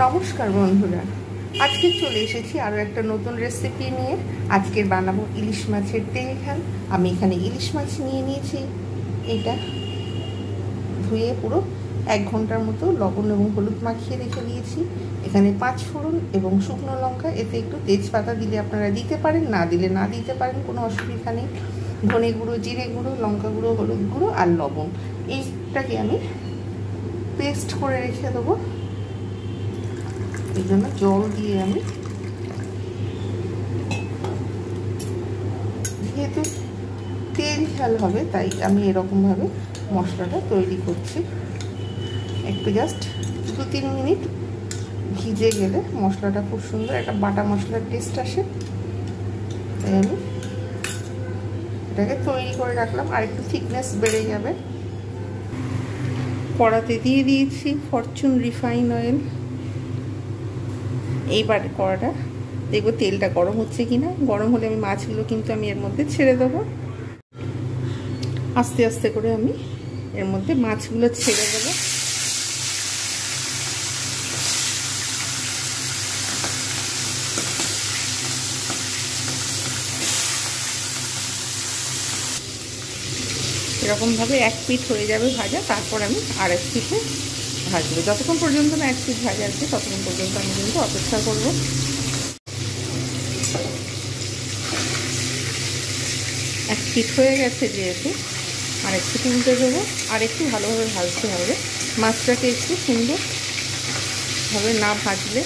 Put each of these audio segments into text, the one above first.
নমস্কার বন্ধুরা, আজকে চলে এসেছি আরও একটা নতুন রেসিপি নিয়ে। আজকের বানাবো ইলিশ মাছের তেল ঝাল। আমি এখানে ইলিশ মাছ নিয়ে নিয়েছি। এটা ধুয়ে পুরো 1 ঘন্টার মতো লবণ এবং হলুদ মাখিয়ে রেখে দিয়েছি। এখানে 5 ফোড়ন এবং শুকনো লঙ্কা, এতে একটু তেজপাতা দিলে আপনারা দিতে পারেন, না দিলে না দিতে পারেন, কোনো অসুবিধা নেই। ধনে গুঁড়ো, জিরে গুঁড়ো, লঙ্কা গুঁড়ো, হলুদ গুঁড়ো আর লবণ, এইটাকে আমি পেস্ট করে রেখে দেবো। এই জন্য জল দিয়ে আমি, যেহেতু তেল ঝাল হবে তাই আমি এরকমভাবে মশলাটা তৈরি করছি। একটু জাস্ট 2-3 মিনিট ভিজে গেলে মশলাটা খুব সুন্দর একটা বাটা মশলার টেস্ট আসে। তাই আমি এটাকে তৈরি করে রাখলাম, আর একটু থিকনেস বেড়ে যাবে। কড়াতে দিয়ে দিয়েছি ফরচুন রিফাইন অয়েল। এইবার কড়াটা দেখবো তেলটা গরম হচ্ছে কিনা। গরম হলে আমি মাছগুলো কিন্তু আমি এর মধ্যে ছেড়ে দেবো। আস্তে আস্তে করে আমি এর মধ্যে মাছগুলো ছেড়ে দেবো। এরকমভাবে 1 পিঠ হয়ে যাবে ভাজা, তারপর আমি আরেক পিঠে ভাজবো। যতক্ষণ পর্যন্ত না 1 পিঠ ভাজা আছে ততক্ষণ পর্যন্ত আমি কিন্তু অপেক্ষা করবো। এক পিঠ হয়ে গেছে যেহেতু আর একটু তুলতে দেবো, আর একটু ভালোভাবে ভাজতে হবে। মাছটাকে একটু সুন্দরভাবে না ভাজলে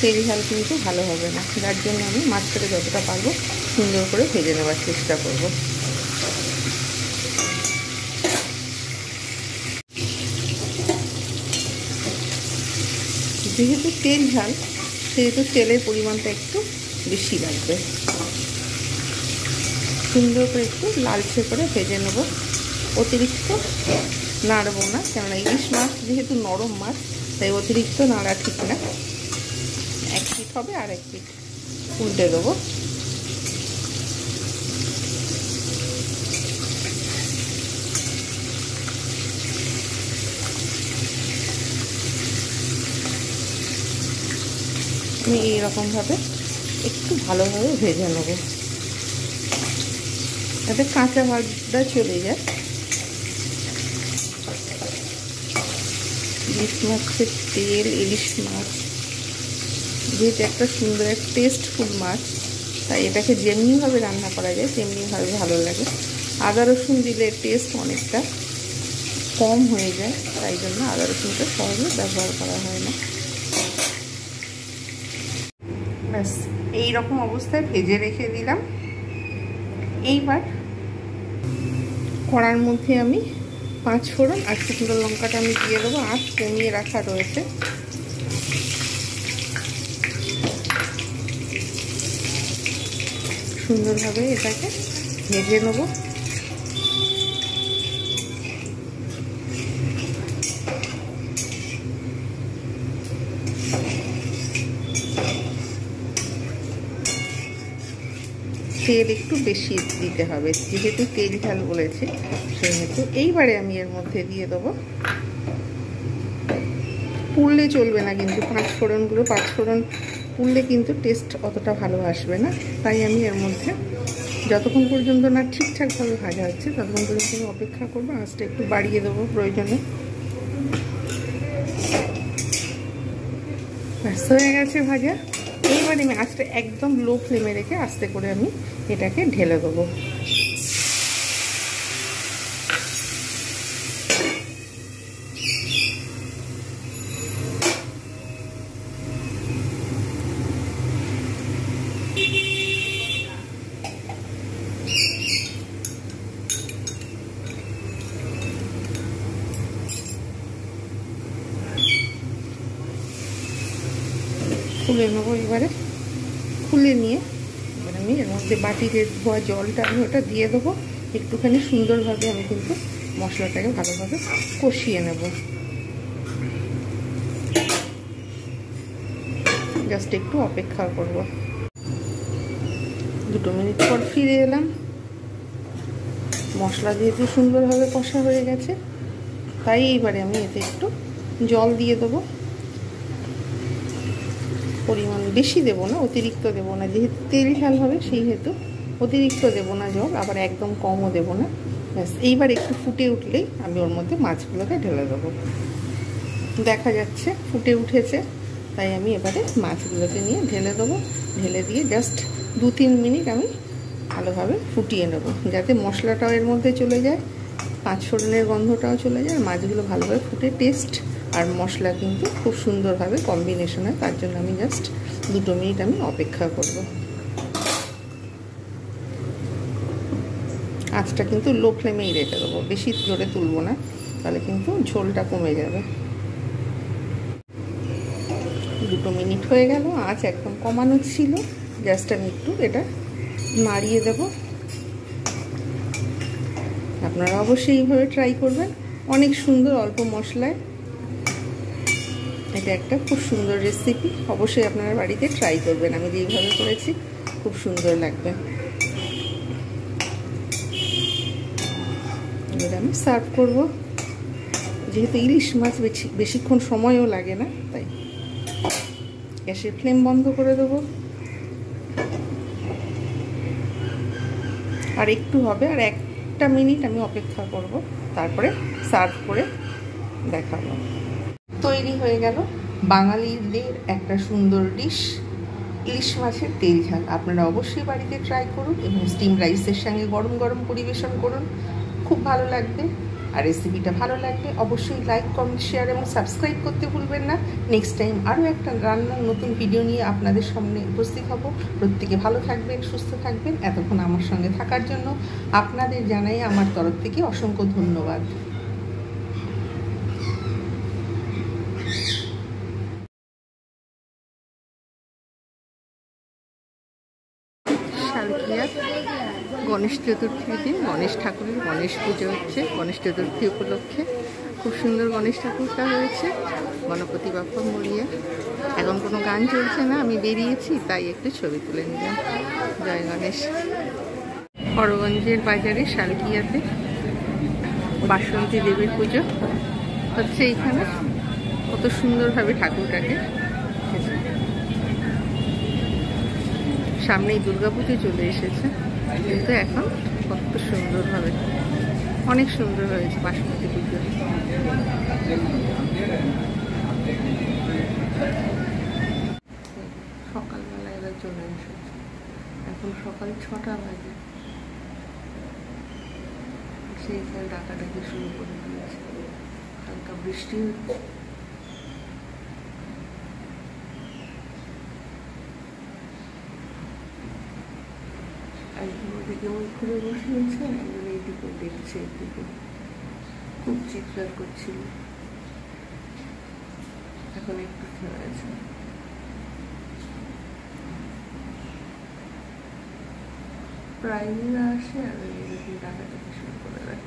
তেল ঝাল কিন্তু ভালো হবে না, যার জন্য আমি মাছটাকে যতটা পারবো সুন্দর করে ভেজে নেওয়ার চেষ্টা করব। যেহেতু তেল ঝাল সেহেতু তেলের পরিমাণটা একটু বেশি লাগবে। সুন্দর করে একটু লালচে করে ভেজে নেব, অতিরিক্ত নাড়বো না, কেননা ইলিশ মাছ যেহেতু নরম মাছ তাই অতিরিক্ত নাড়া ঠিক না। 1 পিঠ হবে আর 1 পিঠ উল্টে দেবো। আমি এইরকমভাবে একটু ভালোভাবে ভেজে নেব, যাতে কাঁচা ভাজটা চলে যায়। ইলিশ মাছের তেল, ইলিশ মাছ যেহেতু একটা সুন্দর একটা টেস্টফুল মাছ, তাই এটাকে যেমনিভাবে রান্না করা যায় তেমনিভাবে ভালো লাগে। আদা রসুন দিলে টেস্ট অনেকটা কম হয়ে যায়, তাই জন্য আদা রসুনটা সহজে ব্যবহার করা হয় না। ব্যাস এইরকম অবস্থায় ভেজে রেখে দিলাম। এইবার কড়ার মধ্যে আমি 5 ফোড়ন আর শুকনো লঙ্কাটা আমি দিয়ে দেবো। আঁচ কমিয়ে রাখা রয়েছে। সুন্দরভাবে এটাকে ভেজে নেব। তেল একটু বেশি দিতে হবে, যেহেতু তেল ঝাল বলেছে সেহেতু। এইবারে আমি এর মধ্যে দিয়ে দেবো, পুড়লে চলবে না কিন্তু 5 ফোড়নগুলো। 5 ফোড়ন পুড়লে কিন্তু টেস্ট অতটা ভালো আসবে না, তাই আমি এর মধ্যে যতক্ষণ পর্যন্ত না ঠিকঠাকভাবে ভাজা হচ্ছে ততক্ষণ পর্যন্ত আমি অপেক্ষা করবো। আঁচটা একটু বাড়িয়ে দেবো প্রয়োজনে। ব্যস্ত হয়ে গেছে ভাজা। এইবার আমি আঁচটা একদম লো ফ্লেমে রেখে আস্তে করে আমি এটাকে ঢেলে দেবো। খুলে নেবো। এবারে খুলে নিয়ে এবার আমি এর মধ্যে বাটিতে ধোয়া জলটা আমি ওটা দিয়ে দেবো। একটুখানি সুন্দরভাবে আমি কিন্তু মশলাটাকে ভালোভাবে কষিয়ে নেব। জাস্ট একটু অপেক্ষা করব। 2 মিনিট পর ফিরে এলাম। মশলা যেহেতু সুন্দরভাবে কষা হয়ে গেছে তাই এইবারে আমি এতে একটু জল দিয়ে দেবো। বেশি দেবো না, অতিরিক্ত দেবো না, যেহেতু তেল ঝাল হবে সেই হেতু অতিরিক্ত দেবো না জল, আবার একদম কমও দেবো না। ব্যাস এইবার একটু ফুটে উঠলেই আমি ওর মধ্যে মাছগুলোকে ঢেলে দেবো। দেখা যাচ্ছে ফুটে উঠেছে, তাই আমি এবারে মাছগুলোকে নিয়ে ঢেলে দেবো। ঢেলে দিয়ে জাস্ট 2-3 মিনিট আমি ভালোভাবে ফুটিয়ে নেব, যাতে মশলাটাও এর মধ্যে চলে যায়, পাঁচফোড়নের গন্ধটাও চলে যায়, মাছগুলো ভালোভাবে ফুটে টেস্ট আর মশলা কিন্তু খুব সুন্দরভাবে কম্বিনেশন হয়। তার জন্য আমি জাস্ট 2 মিনিট আমি অপেক্ষা করব। আঁচটা কিন্তু লো ফ্লেমেই রেখে দেবো, বেশি জোরে তুলবো না, তাহলে কিন্তু ঝোলটা কমে যাবে। 2 মিনিট হয়ে গেল, আঁচ একদম কমানো ছিল। জাস্ট আমি একটু এটা নাড়িয়ে দেব। আপনারা অবশ্যই এইভাবে ট্রাই করবেন, অনেক সুন্দর অল্প মশলায় এটা একটা খুব সুন্দর রেসিপি। অবশ্যই আপনারা বাড়িতে ট্রাই করবেন, আমি যেইভাবে করেছি খুব সুন্দর লাগবে। এবার আমি সার্ভ করব। যেহেতু ইলিশ মাছ বেশিক্ষণ সময়ও লাগে না, তাই গ্যাসের ফ্লেম বন্ধ করে দেবো। আর একটু হবে, আর 1 মিনিট আমি অপেক্ষা করব, তারপরে সার্ভ করে দেখাবো। তৈরি হয়ে গেল বাঙালিদের একটা সুন্দর ডিশ, ইলিশ মাছের তেল ঝাল। আপনারা অবশ্যই বাড়িতে ট্রাই করুন এবং স্টিম রাইসের সঙ্গে গরম গরম পরিবেশন করুন, খুব ভালো লাগবে। আর রেসিপিটা ভালো লাগবে অবশ্যই লাইক, কমেন্ট, শেয়ার এবং সাবস্ক্রাইব করতে ভুলবেন না। নেক্সট টাইম আরও একটা রান্নার নতুন ভিডিও নিয়ে আপনাদের সামনে উপস্থিত হব। প্রত্যেকে ভালো থাকবেন, সুস্থ থাকবেন। এতক্ষণ আমার সঙ্গে থাকার জন্য আপনাদের জানাই আমার তরফ থেকে অসংখ্য ধন্যবাদ। গণেশ চতুর্থীর দিন গণেশ ঠাকুরের গণেশ পুজো হচ্ছে। গণেশ চতুর্থী উপলক্ষে খুব সুন্দর গণেশ ঠাকুরটা হয়েছে, গণপতি বাপ্পা মরিয়া। এখন কোনো গান চলছে না, আমি বেরিয়েছি তাই একটু ছবি তুলে নিলাম। জয় গণেশ। হরগঞ্জের বাজারে শালকিয়াতে বাসন্তী দেবীর পুজো হচ্ছে। এইখানে কত সুন্দরভাবে ঠাকুরটাকে, সামনেই দুর্গাপুজো চলে এসেছে, কিন্তু এখন কত সুন্দরভাবে, অনেক সুন্দর হয়েছে বাসন্তী পুজো। সকালবেলা এরা চলে এসেছে, এখন সকাল 6টা বাজে, সেই খেয়াল ডাকাডাকি শুরু করে দিয়েছে। হালকা বৃষ্টি হচ্ছে। একজন ওদিকে ওই ঘুরে বসে রয়েছে, একজন এইদিকে দেখছে, এইদিকে খুব চিৎকার করছিল। এখন একটু থেমেছে। প্রায় আসে আর এরকম ডাকাডাকি শুরু করে দেয়।